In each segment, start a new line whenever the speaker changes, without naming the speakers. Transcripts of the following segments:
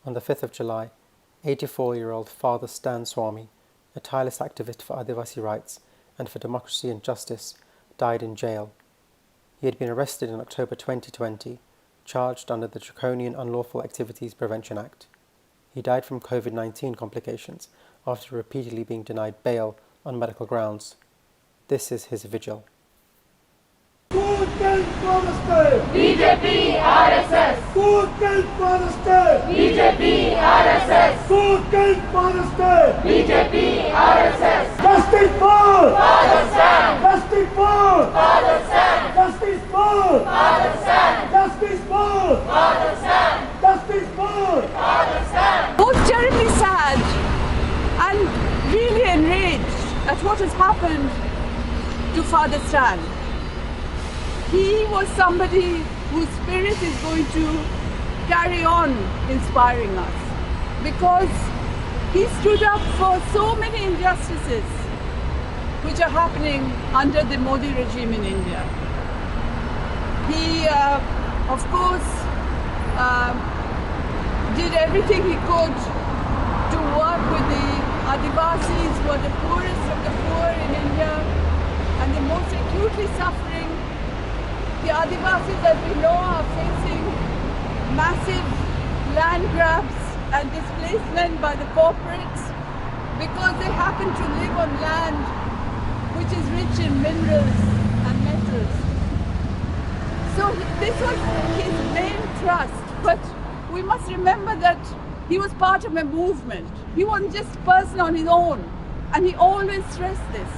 On the 5th of July, 84-year-old Father Stan Swami, a tireless activist for Adivasi rights and for democracy and justice, died in jail. He had been arrested in October 2020, charged under the Draconian Unlawful Activities Prevention Act. He died from COVID-19 complications after repeatedly being denied bail on medical grounds. This is his vigil.
BJP, RSS. BJP, RSS. BJP, RSS.
Justice for
Father Stan.
Justice for
Father Stan.
Justice for
Father Stan.
Justice for
Father Stan.
Justice for
Father Stan.
Both terribly sad and really enraged at what has happened to Father Stan. He was somebody whose spirit is going to carry on inspiring us, because he stood up for so many injustices which are happening under the Modi regime in India. He, of course, did everything he could to work with the Adivasis, who are the poorest of the poor in India and the most acutely suffering. The Adivasis, as we know, are facing massive land grabs and displacement by the corporates because they happen to live on land which is rich in minerals and metals. So this was his main thrust, but we must remember that he was part of a movement. He wasn't just a person on his own, and he always stressed this,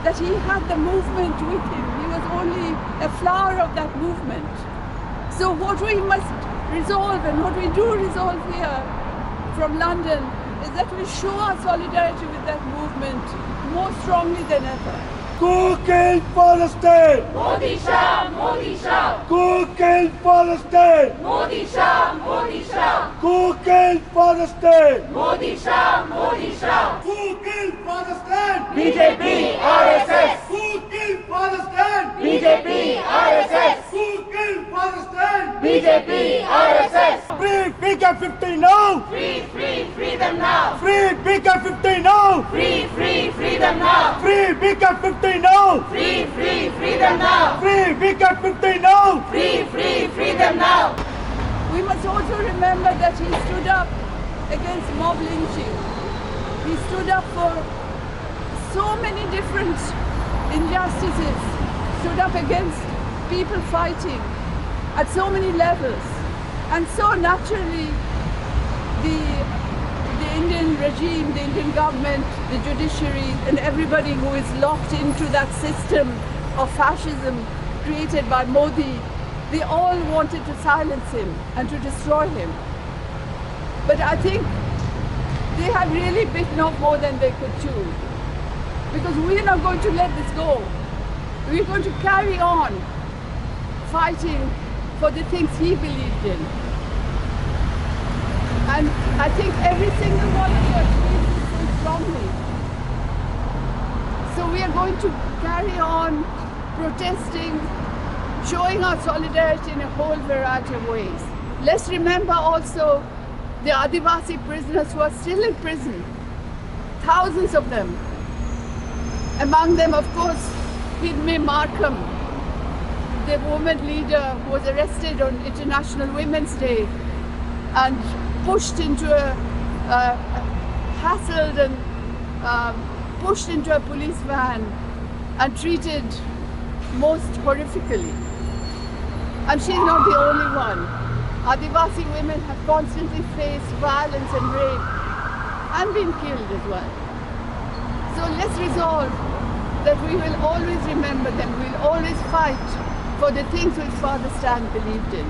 that he had the movement with him. He was only a flower of that movement. So what we must resolve, and what we do resolve here from London, is that we show our solidarity with that movement more strongly than ever.
Cocaine Palestine!
Modi Shah, Modi Shah.
Cocaine Palestine!
Modi Shah, Modi Shah.
Cocaine Palestine!
Modi Shah, Modi Shah.
Cocaine Palestine!
BJP, RSS.
Cocaine Palestine!
BJP, RSS.
Cocaine Palestine!
BJP, RSS.
Free PK-50 now!
Free, free them now.
Free PK-50 now!
Free them now.
Free PK-50 now!
Free them now.
Free PK-50 now!
Free them now.
We must also remember that he stood up against mob lynching. He stood up for so many different injustices, stood up against people fighting at so many levels. And so naturally, the Indian regime, the Indian government, the judiciary, and everybody who is locked into that system of fascism created by Modi, they all wanted to silence him and to destroy him. But I think they have really bitten off more than they could chew, because we're not going to let this go. We're going to carry on fighting for the things he believed in. And I think every single one of us feels this so strongly. So we are going to carry on protesting, showing our solidarity in a whole variety of ways. Let's remember also the Adivasi prisoners who are still in prison, thousands of them. Among them, of course, Hidme Markham, the woman leader who was arrested on International Women's Day and pushed into hassled and pushed into a police van and treated most horrifically. And she's not the only one. Adivasi women have constantly faced violence and rape and been killed as well. So let's resolve that we will always remember them, we'll always fight for the things which Father Stan believed in.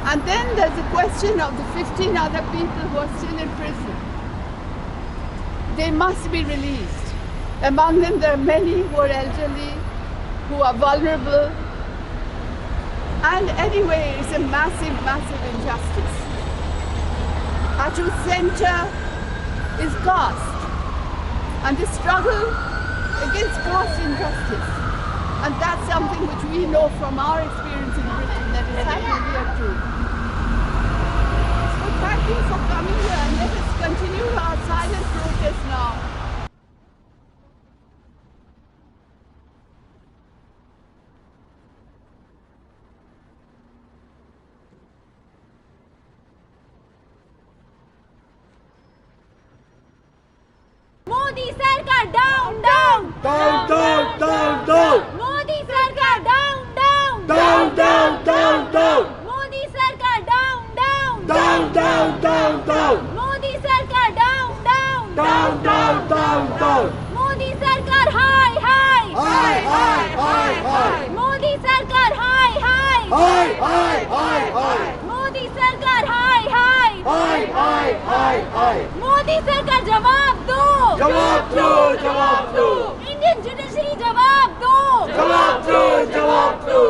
And then there's the question of the 15 other people who are still in prison. They must be released. Among them, there are many who are elderly, who are vulnerable. And anyway, it's a massive, massive injustice, at whose center is caste and the struggle against caste injustice. And that's something which we know from our experience in Britain that is happening here too. सरकार down down
Down, down, down, down.
Modi सरकार down down
Down, down, down, down.
Modi सरकार down down
Down, down, down, down.
Modi सरकार down down
Down, down, down, down.
Modi सरकार high high
High, high, high, high.
Modi सरकार high high
High, high, high, high.
Modi सरकार high high
High, high, high, high.
Modi सरकार जवाब दो
जवाब दो, जवाब दो.
इंडियन जुडिशरी जवाब दो
जवाब दो, जवाब दो.